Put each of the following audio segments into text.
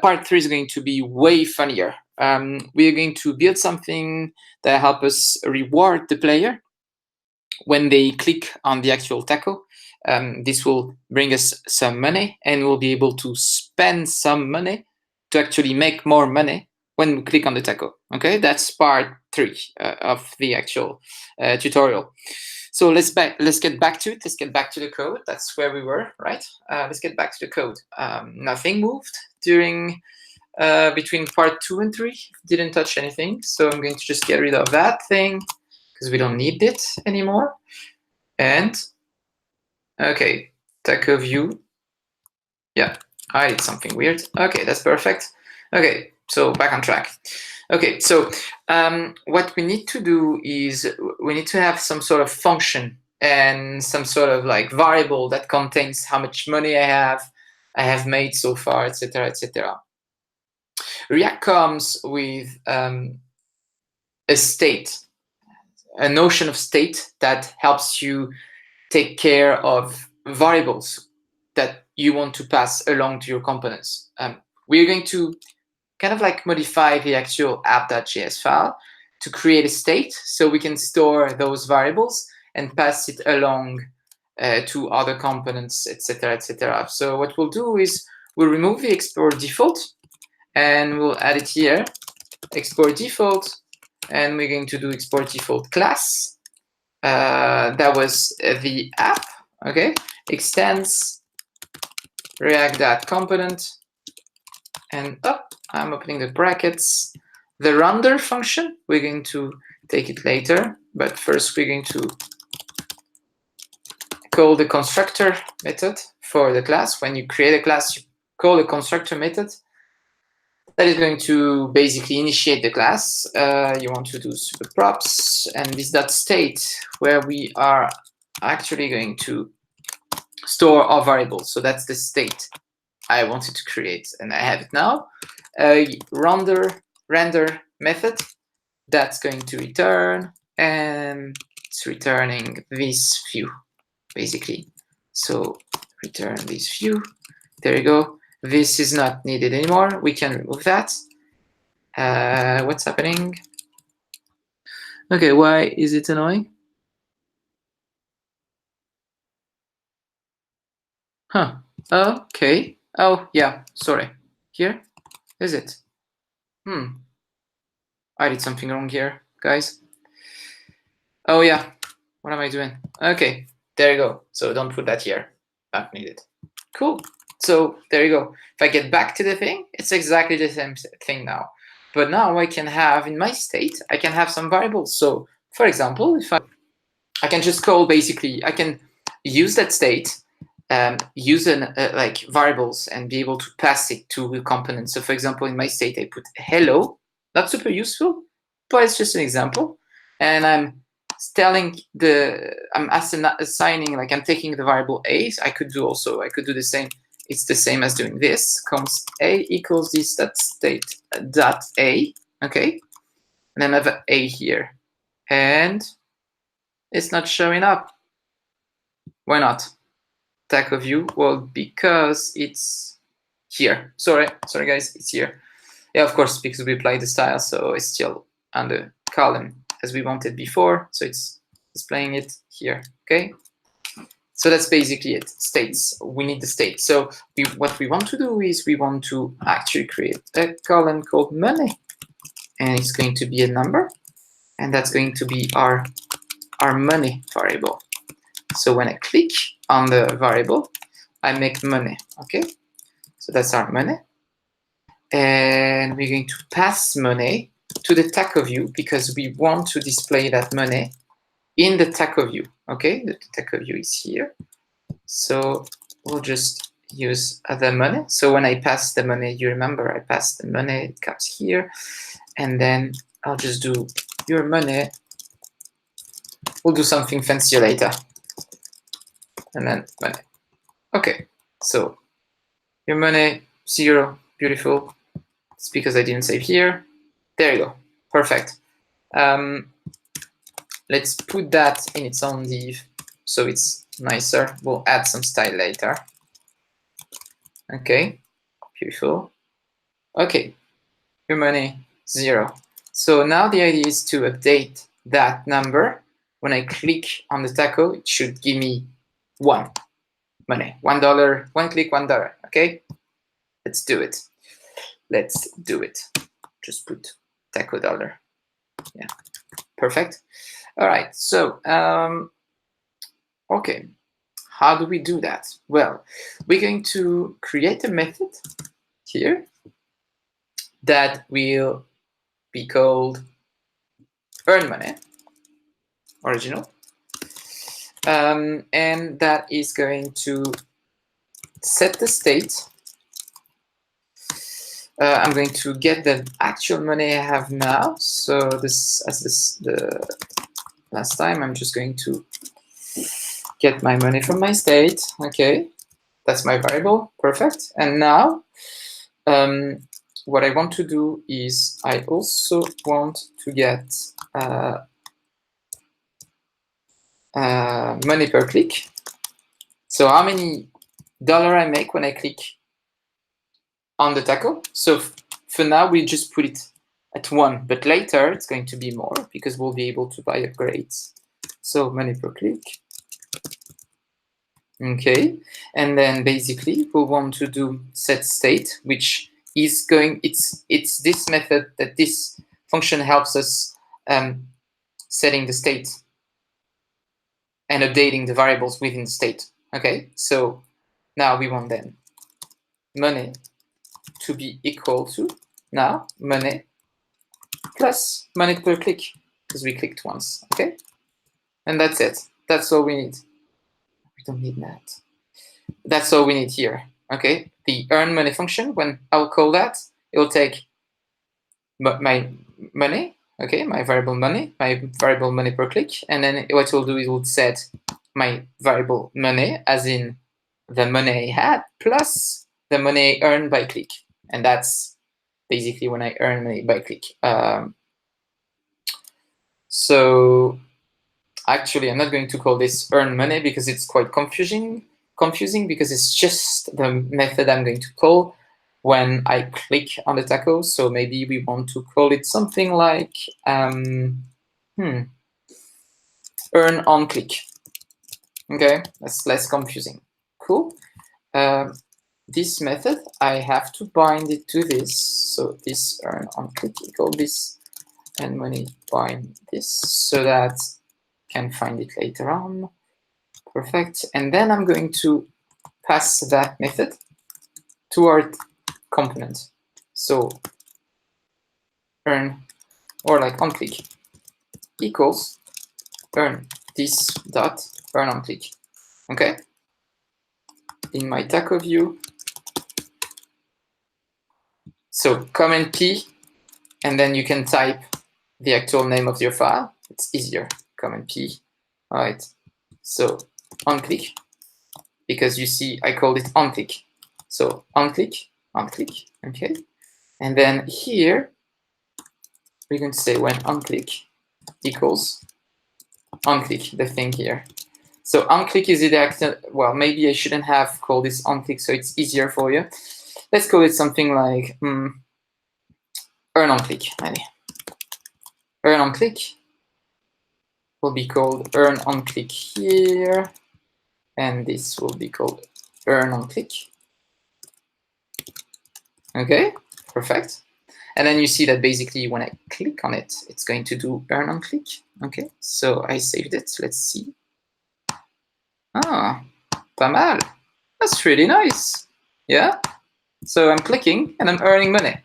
part 3 is going to be way funnier. We are going to build something that helps us reward the player when they click on the actual taco. This will bring us some money, and we'll be able to spend some money to actually make more money when we click on the taco. Okay, that's part 3 of the actual tutorial. So let's get back to it. Let's get back to the code. That's where we were, right? Let's get back to the code. Nothing moved during between part 2 and 3. Didn't touch anything. So I'm going to just get rid of that thing because we don't need it anymore. And okay, taco view. Yeah, I did something weird. Okay, that's perfect. Okay, so back on track. Okay, so what we need to do is we need to have some sort of function and some sort of like variable that contains how much money I have made so far, etc., etc. React comes with a state, a notion of state that helps you take care of variables that you want to pass along to your components. We're going to kind of like modify the actual app.js file to create a state so we can store those variables and pass it along to other components, etc., etc. So what we'll do is we'll remove the export default and we'll add it here, export default, and we're going to do export default class. That was the app, okay? Extends React.component, and I'm opening the brackets. The render function, we're going to take it later, but first we're going to call the constructor method for the class. When you create a class, you call the constructor method. That is going to basically initiate the class. You want to do super props and this .state where we are actually going to store our variables. So that's the state I wanted to create, and I have it now. Render method that's going to return, and it's returning this view basically. So return this view. There you go. This is not needed anymore. We can remove that. What's happening? Okay, why is it annoying? Huh. Okay. Oh, yeah. Sorry. Here? Is it? I did something wrong here, guys. Oh, yeah. What am I doing? Okay. There you go. So don't put that here. Not needed. Cool. So there you go. If I get back to the thing, it's exactly the same thing now. But now I can have, in my state, I can have some variables. So for example, if I can just call basically, I can use that state, use like variables and be able to pass it to a component. So for example, in my state, I put hello, not super useful, but it's just an example. And I'm telling I'm assigning, like I'm taking the variable a. So I could do the same. It's the same as doing this. Const a equals this .state .a, okay? And then I have a here. And it's not showing up. Why not? Taco view, well, because it's here. Sorry guys, it's here. Yeah, of course, because we applied the style, so it's still on the column as we wanted before. So it's displaying it here, okay? So that's basically it, states. We need the state. So what we want to do is we want to actually create a column called money. And it's going to be a number. And that's going to be our money variable. So when I click on the variable, I make money, okay? So that's our money. And we're going to pass money to the taco view because we want to display that money in the taco view, okay? The taco view is here. So we'll just use the money. So when I pass the money, you remember I pass the money, it comes here. And then I'll just do your money. We'll do something fancier later. And then money. Okay, so your money, 0, beautiful. It's because I didn't save here. There you go, perfect. Let's put that in its own div so it's nicer. We'll add some style later. Okay, beautiful. Okay, your money 0. So now the idea is to update that number. When I click on the taco, it should give me 1 money, $1, 1 click, $1. Okay, let's do it. Let's do it. Just put taco dollar. Yeah, perfect. All right, so okay, how do we do that? Well, we're going to create a method here that will be called earn money, original, and that is going to set the state. I'm going to get the actual money I have now. So this, as the last time, I'm just going to get my money from my state. Okay, that's my variable. Perfect. And now, what I want to do is I also want to get money per click. So how many dollar I make when I click on the taco. So for now, we just put it at 1, but later it's going to be more because we'll be able to buy upgrades. So money per click. Okay, and then basically we'll want to do set state, which is going, it's this method that this function helps us setting the state and updating the variables within the state. Okay, so now we want then money to be equal to now money plus money per click because we clicked once. Okay, and that's it. That's all we need. We don't need that. That's all we need here. Okay, the earn money function, when I'll call that, it will take my money, okay, my variable money per click, and then what it will do is it will set my variable money, as in the money I had, plus the money I earned by click. And that's basically when I earn money by click. So actually, I'm not going to call this earn money because it's quite confusing because it's just the method I'm going to call when I click on the taco. So maybe we want to call it something like earn on click. Okay, that's less confusing. Cool. This method, I have to bind it to this. So this earn on click equal this, and when it bind this, so that I can find it later on. Perfect. And then I'm going to pass that method to our component. So earn, or like on click, equals earn this dot earn on click. Okay. In my taco view, so comment P, and then you can type the actual name of your file. It's easier. Comment P. All right. So on click, because you see I called it on click. So on click, okay. And then here we're going to say when on click equals on click, the thing here. So on click is the well, maybe I shouldn't have called this on click so it's easier for you. Let's call it something like earn on click, maybe. Earn on click will be called earn on click here, and this will be called earn on click. Okay, perfect. And then you see that basically when I click on it, it's going to do earn on click. Okay, so I saved it. Let's see. Ah, pas mal. That's really nice. Yeah. So I'm clicking and I'm earning money.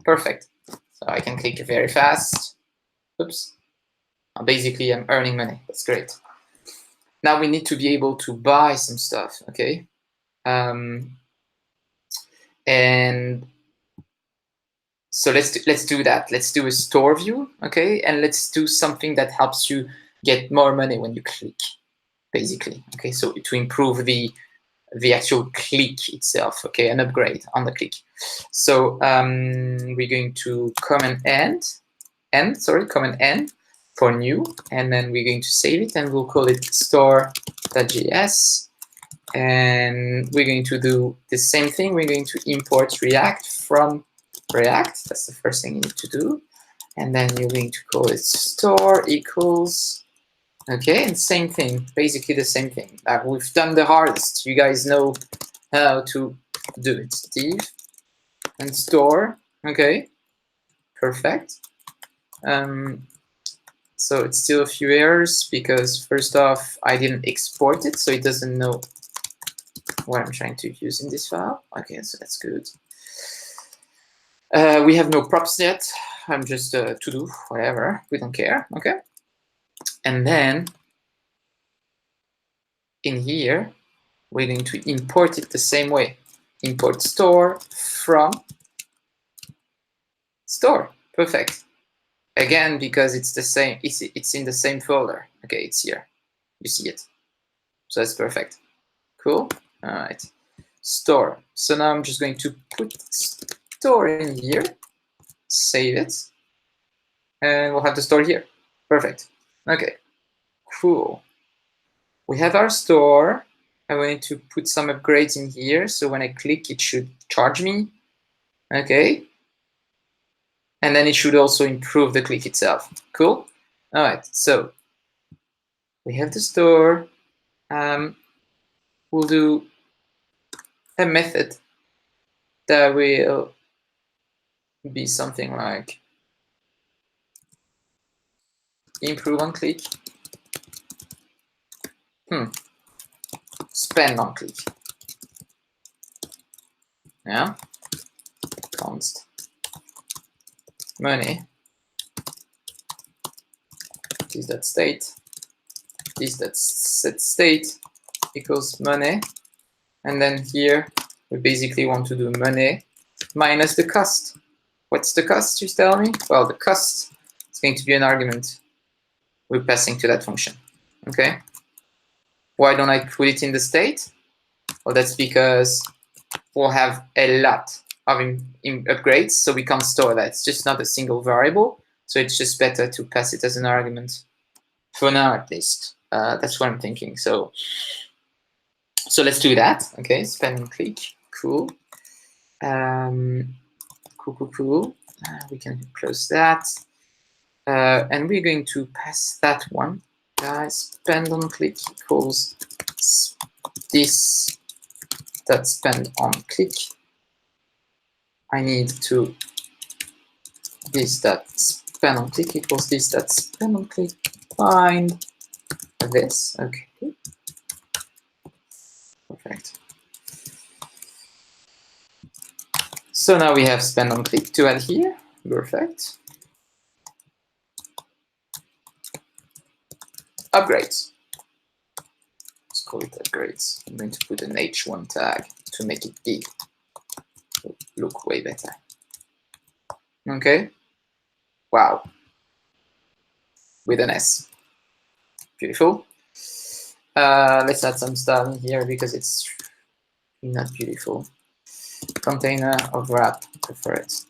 Perfect. So I can click very fast. Oops. Basically, I'm earning money. That's great. Now we need to be able to buy some stuff. Okay. And so let's do that. Let's do a store view, okay? And let's do something that helps you get more money when you click, basically. Okay, so to improve the actual click itself, okay, an upgrade on the click. So we're going to comment end for new, and then we're going to save it, and we'll call it store.js. And we're going to do the same thing. We're going to import React from React. That's the first thing you need to do. And then you're going to call it store equals. Okay, and same thing, basically the same thing. We've done the hardest. You guys know how to do it. Div and store. Okay, perfect. So it's still a few errors because first off, I didn't export it, so it doesn't know what I'm trying to use in this file. Okay, so that's good. We have no props yet. I'm just to do whatever. We don't care. Okay, and then in here, we're going to import it the same way. Import store from store. Perfect. Again, because it's the same, it's in the same folder. Okay, it's here. You see it. So that's perfect. Cool. All right. Store. So now I'm just going to put store in here, save it, and we'll have the store here. Perfect. Okay. Cool. We have our store. I'm going to put some upgrades in here. So when I click, it should charge me. Okay. And then it should also improve the click itself. Cool. All right. So we have the store. We'll do a method that will be something like improve on click. Spend on click. Yeah. Const money. This that state. This that set state equals money. And then here we basically want to do money minus the cost. What's the cost, you tell me? Well, the cost is going to be an argument we're passing to that function. Okay. Why don't I put it in the state? Well, that's because we'll have a lot of upgrades, so we can't store that. It's just not a single variable, so it's just better to pass it as an argument for now, at least. That's what I'm thinking. So let's do that. Okay, spend and click. Cool. Cool. We can close that. And we're going to pass that one. Spend on click equals this that spend on click. I need to this that spend on click equals this that spend on click. Find this. Okay. Perfect. So now we have spend on click to add here. Perfect. Upgrades. Let's call it upgrades. I'm going to put an H1 tag to make it big. It'll look way better. Okay. Wow. With an S. Beautiful. Let's add some style in here because it's not beautiful. Container of wrap, prefer it.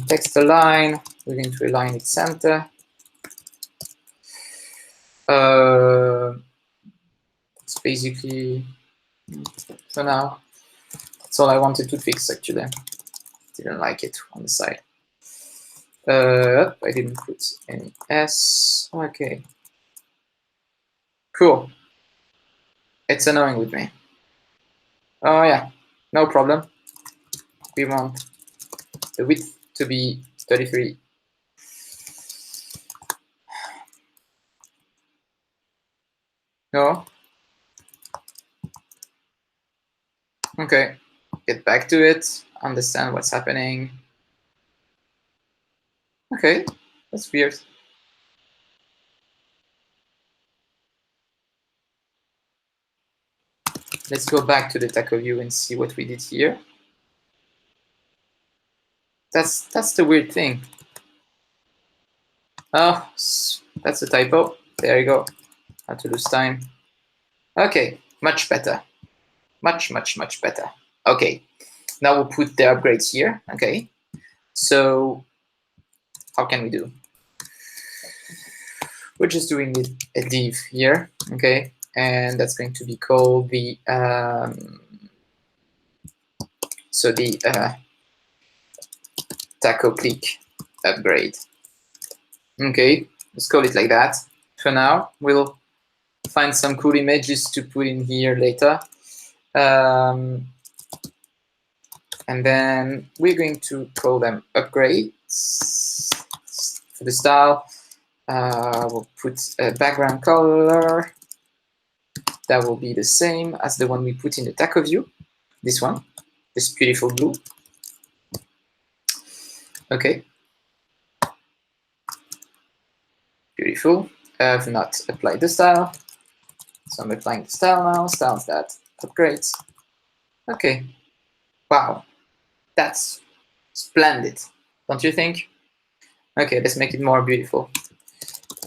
Text align, we're going to align its center. It's basically, for now, that's all I wanted to fix actually. Didn't like it on the side. I didn't put any S. Okay. Cool. It's annoying with me. Oh yeah, no problem. We want the width to be 33. No. Okay. Get back to it. Understand what's happening. Okay, that's weird. Let's go back to the Taco view and see what we did here. That's the weird thing. Oh, that's a typo. There you go. Had to lose time. Okay, much better. Much better. Okay, now we'll put the upgrades here. Okay, so how can we do? We're just doing a div here. Okay, and that's going to be called the So the TacoClick upgrade. Okay, let's call it like that. For now, we'll find some cool images to put in here later. And then we're going to call them upgrades. For the style, we'll put a background color that will be the same as the one we put in the taco view. This one, this beautiful blue. Okay. Beautiful. I have not applied the style. So I'm applying the style now. Styles that upgrades. Okay. Wow. That's splendid. Don't you think? Okay, let's make it more beautiful.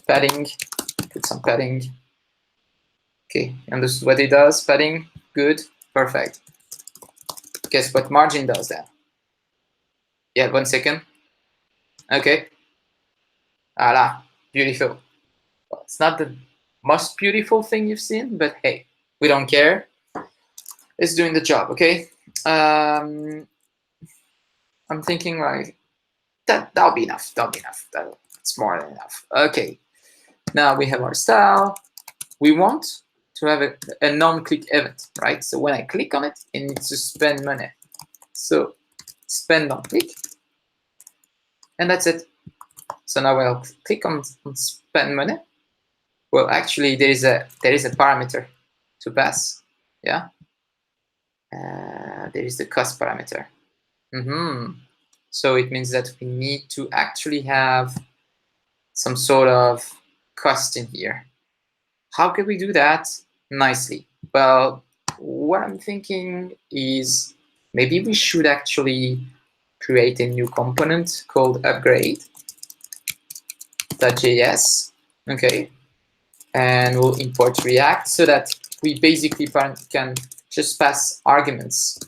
Padding. Put some padding. Okay, understood what it does. Padding. Good. Perfect. Guess what margin does that? Yeah, 1 second. Okay. Voila. Beautiful. Well, it's not the most beautiful thing you've seen, but hey, we don't care. It's doing the job, okay? I'm thinking like that'll be enough. That'll be enough. That's more than enough. Okay. Now we have our style. We want to have a non-click event, right? So when I click on it, it needs to spend money. So spend on click, and that's it. So now when I'll click on spend money, well, actually there is a parameter to pass. Yeah. There is the cost parameter. So it means that we need to actually have some sort of cost in here. How can we do that nicely? Well, what I'm thinking is maybe we should actually create a new component called upgrade.js. Okay. And we'll import React so that we basically can just pass arguments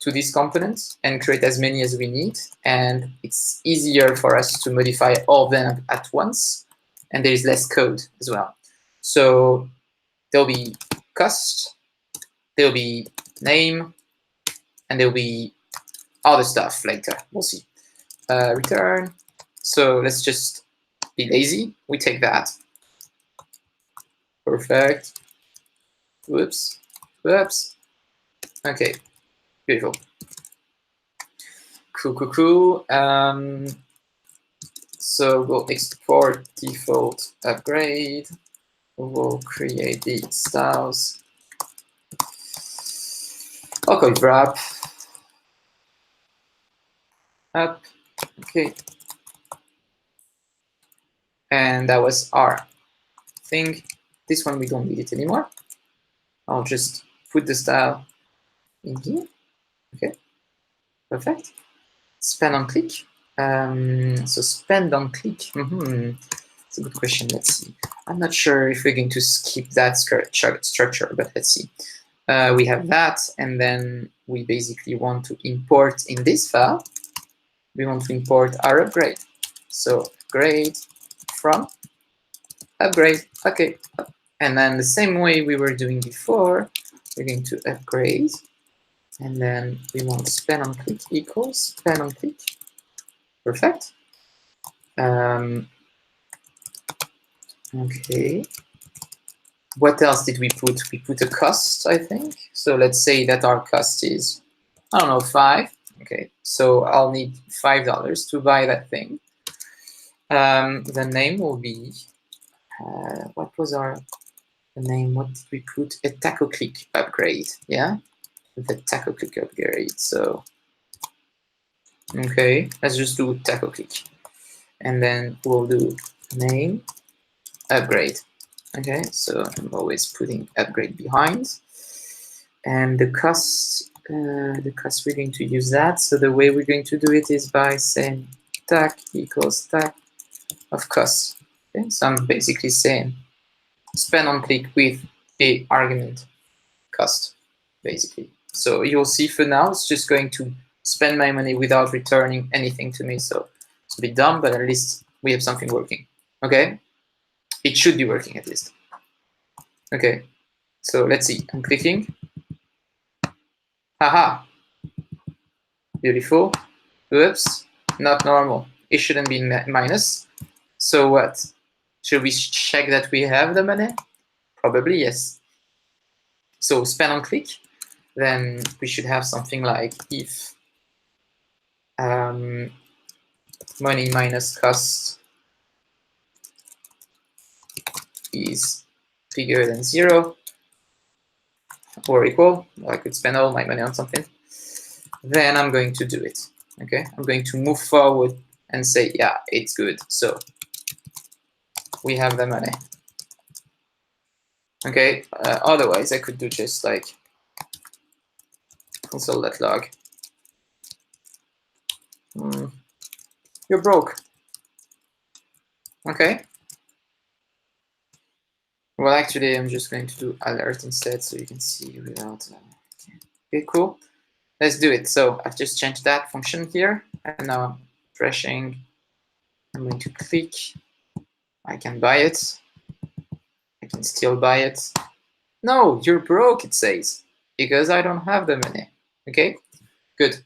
to these components and create as many as we need. And it's easier for us to modify all of them at once. And there is less code as well. So there'll be cost, there'll be name, and there'll be other stuff later. We'll see. Return. So let's just be lazy. We take that. Perfect. Whoops. Whoops. Okay. Beautiful. Cool. So we'll export default upgrade. We'll create the styles. I'll call it wrap. Up. Okay. And that was our thing. This one we don't need it anymore. I'll just put the style in here. Okay. Perfect. Spend on click. So spend on click. It's a good question. Let's see. I'm not sure if we're going to skip that structure, but let's see. We have that, and then we basically want to import in this file. We want to import our upgrade. So upgrade from upgrade. Okay. And then the same way we were doing before, we're going to upgrade. And then we want spend on click equals spend on click. Perfect. Okay. What else did we put? We put a cost, I think. So let's say that our cost is, I don't know, 5. Okay. So I'll need $5 to buy that thing. The name will be, what was the name? What did we put? A TacoClick upgrade. Yeah. The TacoClick upgrade. So, okay, let's just do TacoClick. And then we'll do name upgrade. Okay, so I'm always putting upgrade behind. And the cost we're going to use that. So the way we're going to do it is by saying tac equals tac of cost. Okay, so I'm basically saying spend on click with the argument cost, basically. So you'll see for now, it's just going to spend my money without returning anything to me. So it's a bit dumb, but at least we have something working. Okay, it should be working at least. Okay, so let's see. I'm clicking. Haha, Beautiful. Oops, not normal. It shouldn't be minus. So what? Should we check that we have the money? Probably yes. So spend on click. Then we should have something like if money minus cost is bigger than 0 or equal. I could spend all my money on something. Then I'm going to do it. Okay, I'm going to move forward and say, yeah, it's good. So we have the money. Okay, otherwise I could do just like console.log. You're broke. Okay. Well, actually, I'm just going to do alert instead so you can see without. Okay, cool. Let's do it. So I've just changed that function here, and now I'm refreshing. I'm going to click. I can buy it. I can still buy it. No, you're broke, it says, because I don't have the money. Okay, good.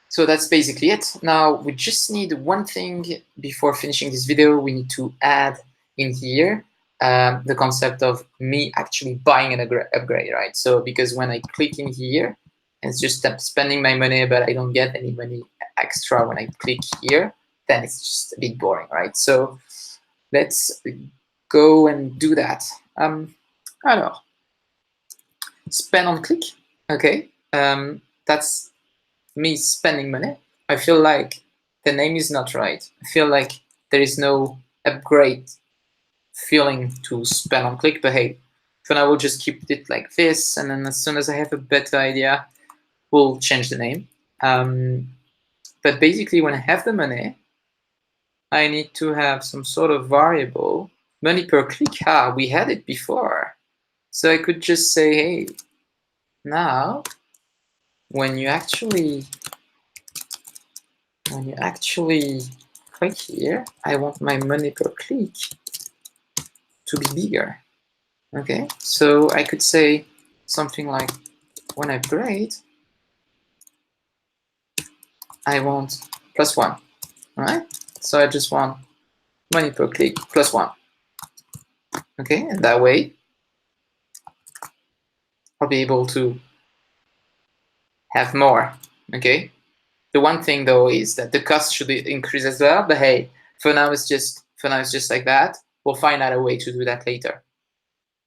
So that's basically it. Now we just need one thing before finishing this video. We need to add in here the concept of me actually buying an upgrade, right? So because when I click in here, it's just spending my money, but I don't get any money extra when I click here, then it's just a bit boring, right? So let's go and do that. Alors, spend on click, okay. That's me spending money. I feel like the name is not right. I feel like there is no upgrade feeling to spend on click, but hey, for now we'll just keep it like this, and then as soon as I have a better idea, we'll change the name. But basically when I have the money, I need to have some sort of variable. Money per click, we had it before. So I could just say, hey, now when you actually click here, I want my money per click to be bigger. Okay, so I could say something like, when I upgrade, I want +1, all right? So I just want money per click +1. Okay, and that way I'll be able to have more. Okay, the one thing though is that the cost should increase as well, but hey, for now it's just like that. We'll find out a way to do that later.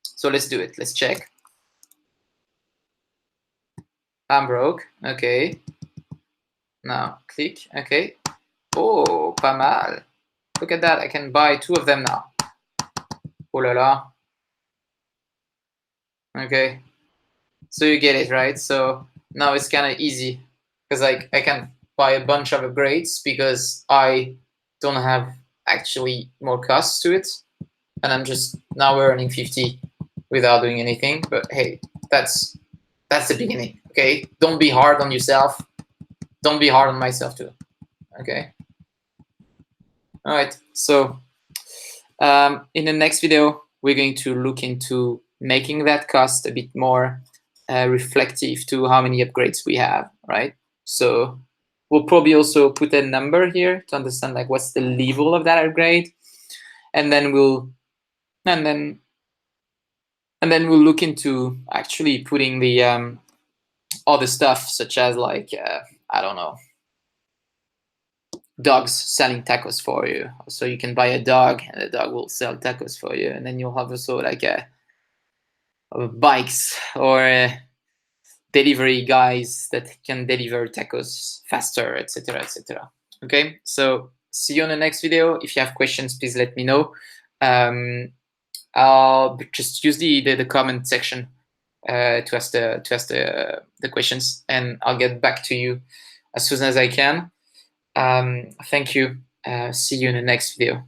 So let's do it. Let's check. I'm broke. Okay. Now click. Okay. Oh, pas mal. Look at that. I can buy 2 of them now. Oh la la. Okay. So you get it, right? So now it's kind of easy because I can buy a bunch of upgrades because I don't have actually more costs to it. And I'm just now earning 50 without doing anything. But hey, that's the beginning. Okay. Don't be hard on yourself. Don't be hard on myself too. Okay. All right. So in the next video, we're going to look into making that cost a bit more reflective to how many upgrades we have, right? So we'll probably also put a number here to understand like what's the level of that upgrade, and then we'll look into actually putting the other stuff such as like I don't know, dogs selling tacos for you. So you can buy a dog and the dog will sell tacos for you, and then you'll have also like bikes or delivery guys that can deliver tacos faster, etc., etc. Okay, so see you on the next video. If you have questions, please let me know. I'll just use the comment section to ask the questions, and I'll get back to you as soon as I can. Thank you. See you in the next video.